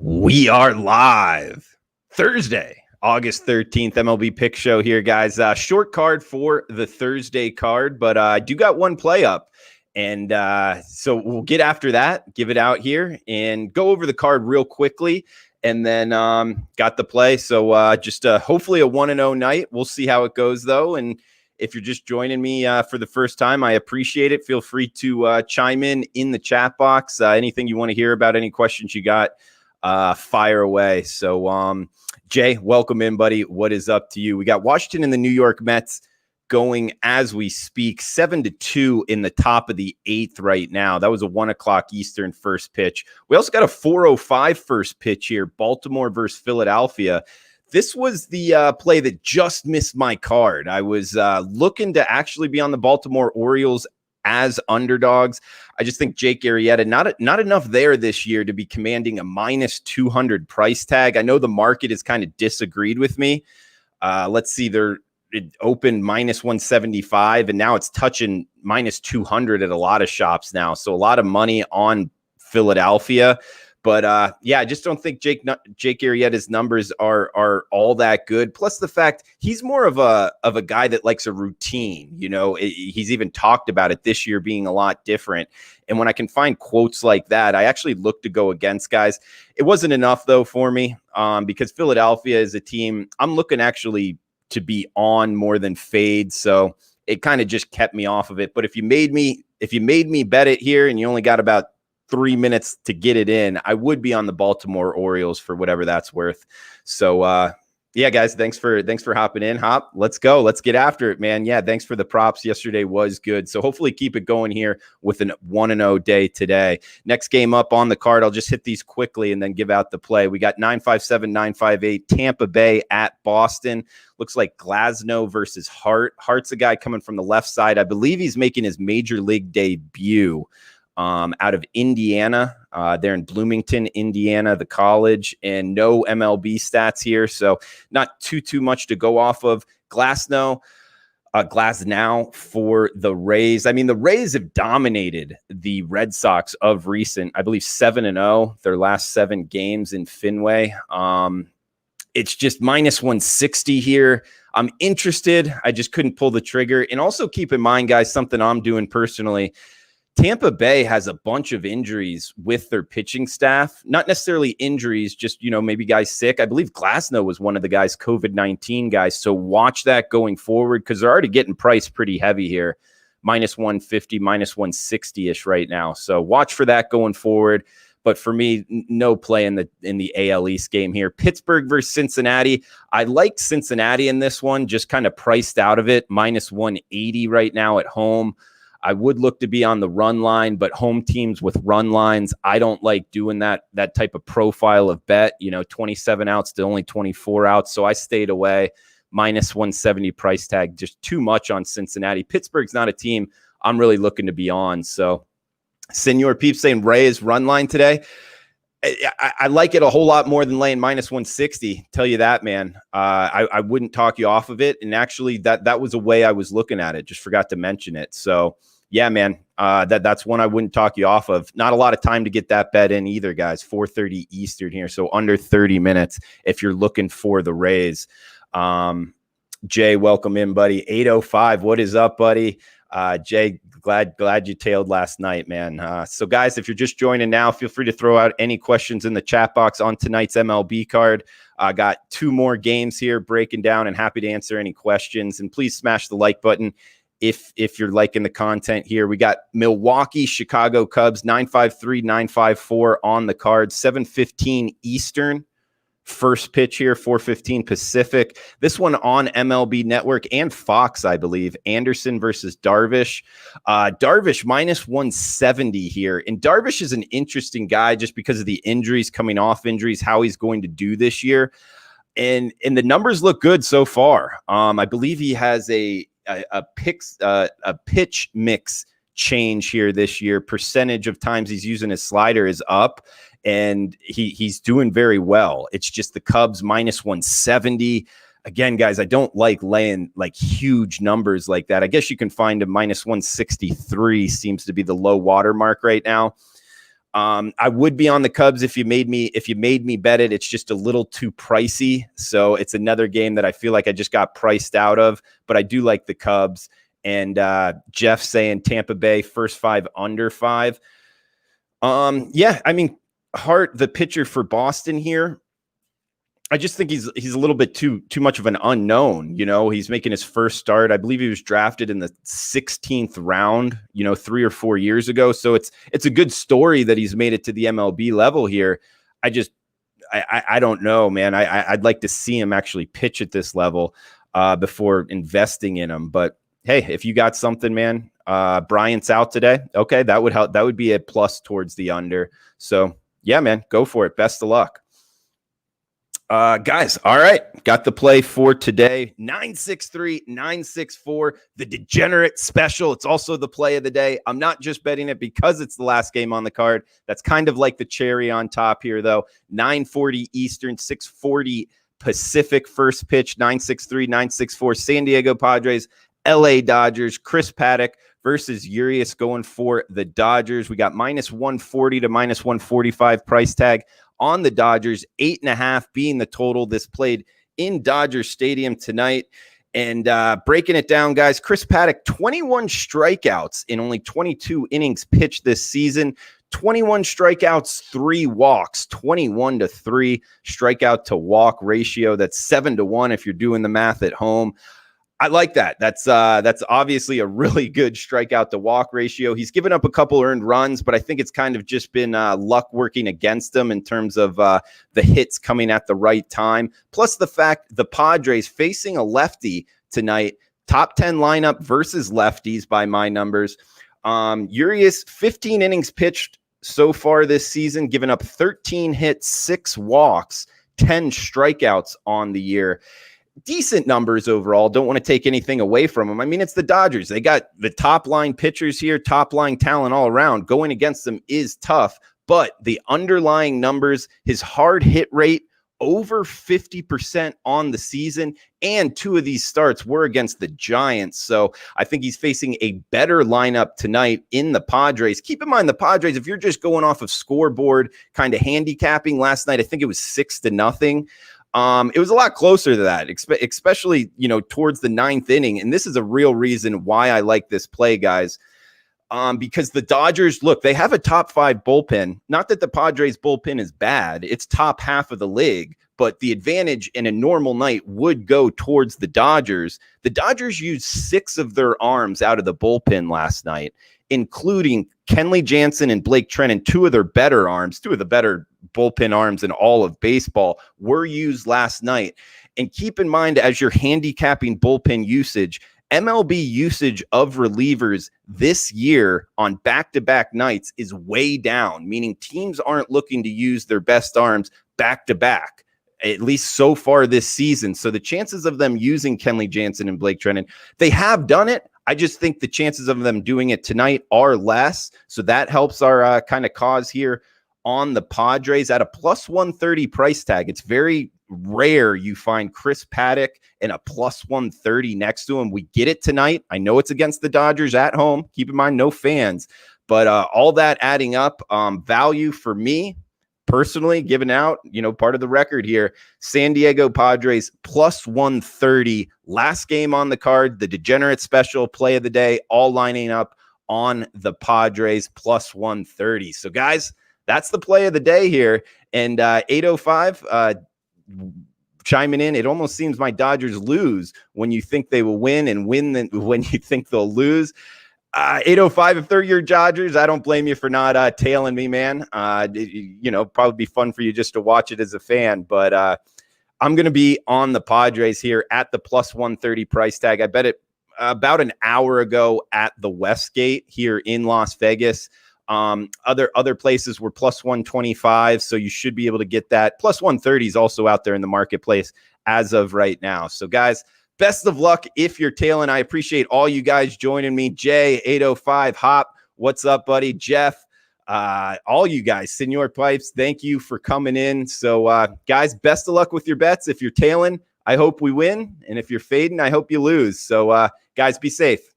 We are live Thursday, August 13th, MLB Pick Show here, guys. Short card for the Thursday card, but I do got one play up. And so we'll get after that, give it out here, and go over the card real quickly. And then got the play. So just hopefully a 1-0 night. We'll see how it goes, though. And if you're just joining me for the first time, I appreciate it. Feel free to chime in the chat box. Anything you want to hear about, any questions you got, fire away. So Jay, welcome in, buddy. What is up to you? We got Washington and the New York Mets going as we speak, 7-2 in the top of the 8th right now. That was a 1:00 Eastern first pitch. We also got a 4:05 first pitch here, Baltimore versus Philadelphia. This was the play that just missed my card. I was looking to actually be on the Baltimore Orioles as underdogs. I just think Jake Arrieta, not enough there this year to be commanding a -200 price tag. I know the market has kind of disagreed with me. Let's see, it opened -175, and now it's touching -200 at a lot of shops now. So a lot of money on Philadelphia. But yeah, I just don't think Jake Arrieta's numbers are all that good. Plus the fact he's more of a guy that likes a routine. You know, he's even talked about it this year being a lot different. And when I can find quotes like that, I actually look to go against guys. It wasn't enough though for me because Philadelphia is a team I'm looking actually to be on more than fade. So it kind of just kept me off of it. But if you made me bet it here and you only got about 3 minutes to get it in, I would be on the Baltimore Orioles for whatever that's worth. So yeah, guys, thanks for hopping in. Hop, let's go. Let's get after it, man. Yeah, thanks for the props. Yesterday was good. So hopefully keep it going here with a 1-0 day today. Next game up on the card, I'll just hit these quickly and then give out the play. We got 957, 958, Tampa Bay at Boston. Looks like Glasnow versus Hart. Hart's a guy coming from the left side. I believe he's making his major league debut out of Indiana. They're in Bloomington, Indiana, the college, and no MLB stats here. So not too much to go off of. Glasnow for the Rays. I mean, the Rays have dominated the Red Sox of recent, I believe 7-0, their last 7 games in Fenway. It's just -160 here. I'm interested. I just couldn't pull the trigger. And also keep in mind, guys, something I'm doing personally. Tampa Bay has a bunch of injuries with their pitching staff, not necessarily injuries, just, maybe guys sick. I believe Glasnow was one of the guys, COVID-19 guys. So watch that going forward because they're already getting priced pretty heavy here, -150, -160-ish right now. So watch for that going forward. But for me, no play in the AL East game here. Pittsburgh versus Cincinnati. I liked Cincinnati in this one, just kind of priced out of it, -180 right now at home. I would look to be on the run line, but home teams with run lines, I don't like doing that type of profile of bet, 27 outs to only 24 outs. So I stayed away. -170 price tag, just too much on Cincinnati. Pittsburgh's not a team I'm really looking to be on. So Senor Peeps saying Rays run line today. I like it a whole lot more than laying -160. Tell you that, man. I wouldn't talk you off of it. And actually, that was a way I was looking at it. Just forgot to mention it. So, yeah, man, that's one I wouldn't talk you off of. Not a lot of time to get that bet in either, guys. 4:30 Eastern here, so under 30 minutes if you're looking for the Rays. Jay, welcome in, buddy. 8:05. What is up, buddy? Jay, glad you tailed last night, man. So guys, if you're just joining now, feel free to throw out any questions in the chat box on tonight's MLB card. I got 2 more games here breaking down and happy to answer any questions. And please smash the like button if you're liking the content here. We got Milwaukee, Chicago Cubs, 953, 954 on the card, 7:15 Eastern. First pitch here, 4:15 Pacific. This one on MLB Network and Fox, I believe. Anderson versus Darvish. Darvish -170 here. And Darvish is an interesting guy just because of the injuries, coming off injuries, how he's going to do this year. And the numbers look good so far. I believe he has a pitch mix change here this year. Percentage of times he's using his slider is up. And he's doing very well. It's just the Cubs -170. Again, guys, I don't like laying like huge numbers like that. I guess you can find a -163 seems to be the low water mark right now. I would be on the Cubs if you made me bet it. It's just a little too pricey. So it's another game that I feel like I just got priced out of, but I do like the Cubs. And Jeff saying Tampa Bay first 5 under 5. Yeah, I mean, Hart, the pitcher for Boston here, I just think he's a little bit too much of an unknown. He's making his first start. I believe he was drafted in the 16th round, 3 or 4 years ago. So it's a good story that he's made it to the MLB level here. I don't know, man. I'd like to see him actually pitch at this level before investing in him. But hey, if you got something, man, Bryant's out today. Okay, that would help. That would be a plus towards the under. So yeah, man, go for it. Best of luck. Guys, all right. Got the play for today. 963-964, the Degenerate Special. It's also the play of the day. I'm not just betting it because it's the last game on the card. That's kind of like the cherry on top here, though. 9:40 Eastern, 6:40 Pacific first pitch, 963-964, San Diego Padres, LA Dodgers, Chris Paddock versus Urias going for the Dodgers. We got -140 to -145 price tag on the Dodgers, 8.5 being the total. This played in Dodger Stadium tonight. And breaking it down, guys, Chris Paddock, 21 strikeouts in only 22 innings pitched this season. 21 strikeouts, 3 walks, 21-3 strikeout to walk ratio. That's 7-1 if you're doing the math at home. I like that. That's obviously a really good strikeout to walk ratio. He's given up a couple earned runs, but I think it's kind of just been luck working against him in terms of the hits coming at the right time. Plus the fact the Padres facing a lefty tonight, top 10 lineup versus lefties by my numbers. Urias, 15 innings pitched so far this season, giving up 13 hits, 6 walks, 10 strikeouts on the year. Decent numbers overall. Don't want to take anything away from them. I mean, it's the Dodgers. They got the top line pitchers here, top line talent all around. Going against them is tough, but the underlying numbers, his hard hit rate, over 50% on the season, and 2 of these starts were against the Giants. So I think he's facing a better lineup tonight in the Padres. Keep in mind, the Padres, if you're just going off of scoreboard kind of handicapping last night, I think it was 6-0. It was a lot closer to that, especially, towards the 9th inning. And this is a real reason why I like this play, guys. Because the Dodgers, look, they have a top 5 bullpen. Not that the Padres bullpen is bad. It's top half of the league, but the advantage in a normal night would go towards the Dodgers. The Dodgers used 6 of their arms out of the bullpen last night, including Kenley Jansen and Blake Treinen, 2 of their better arms, 2 of the better bullpen arms in all of baseball were used last night. And keep in mind, as you're handicapping bullpen usage, MLB usage of relievers this year on back-to-back nights is way down, meaning teams aren't looking to use their best arms back-to-back, at least so far this season. So the chances of them using Kenley Jansen and Blake Treinen, they have done it. I just think the chances of them doing it tonight are less. So that helps our kind of cause here on the Padres at a +130 price tag. It's very rare you find Chris Paddock and a +130 next to him. We get it tonight. I know it's against the Dodgers at home. Keep in mind, no fans, but all that adding up, value for me personally, giving out, part of the record here, San Diego Padres +130, last game on the card, the Degenerate Special play of the day, all lining up on the Padres +130. So guys, that's the play of the day here. And 805, chiming in, it almost seems my Dodgers lose when you think they will win and win when you think they'll lose. 805, if they're your Dodgers, I don't blame you for not tailing me, man. Probably be fun for you just to watch it as a fan. But I'm going to be on the Padres here at the +130 price tag. I bet it about an hour ago at the Westgate here in Las Vegas. Other places were +125, so you should be able to get that. +130 is also out there in the marketplace as of right now. So guys, best of luck if you're tailing. I appreciate all you guys joining me. Jay, 805, Hop, what's up, buddy? Jeff, all you guys, Senor Pipes, thank you for coming in. So guys, best of luck with your bets. If you're tailing, I hope we win. And if you're fading, I hope you lose. So guys, be safe. Talk